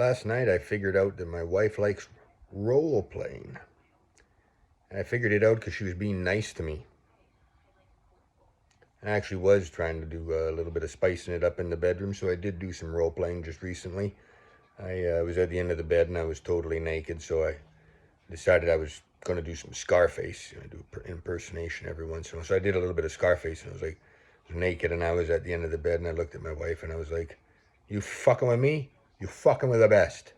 Last night I figured out that my wife likes role playing. And I figured it out because she was being nice to me. I actually was trying to do a little bit of spicing it up in the bedroom, so I did do some role playing just recently. I was at the end of the bed and I was totally naked, so I decided I was going to do some Scarface. I do impersonation every once in a while. So I did a little bit of Scarface, and I was like, I was naked, and I was at the end of the bed, and I looked at my wife, and I was like, you fucking with me? You fucking with the best,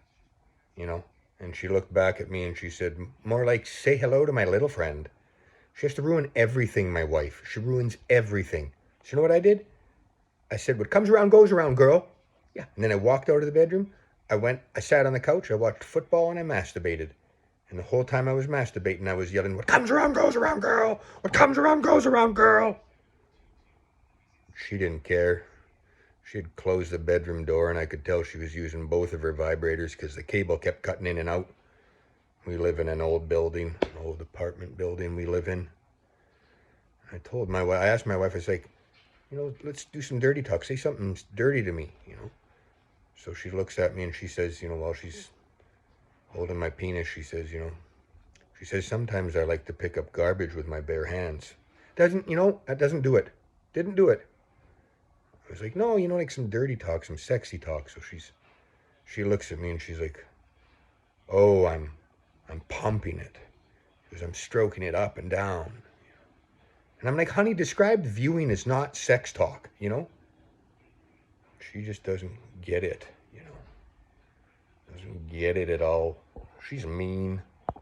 you know? And she looked back at me, and she said, more like, say hello to my little friend. She has to ruin everything, my wife. She ruins everything. So you know what I did? I said, what comes around goes around, girl. Yeah. And then I walked out of the bedroom. I sat on the couch, I watched football, and I masturbated. And the whole time I was masturbating, I was yelling, what comes around goes around, girl. What comes around goes around, girl. She didn't care. She had closed the bedroom door, and I could tell she was using both of her vibrators because the cable kept cutting in and out. We live in an old building, an old apartment building we live in. I told my wife, I asked my wife, I was like, you know, let's do some dirty talk. Say something dirty to me, you know. So she looks at me and she says, you know, while she's holding my penis, she says, you know, she says, sometimes I like to pick up garbage with my bare hands. Doesn't, you know, that doesn't do it. Didn't do it. I was like, no, you know, like some dirty talk, some sexy talk. So she looks at me and she's like, oh, I'm pumping it. Because I'm stroking it up and down. And I'm like, honey, described viewing is not sex talk, you know? She just doesn't get it, you know? Doesn't get it at all. She's mean.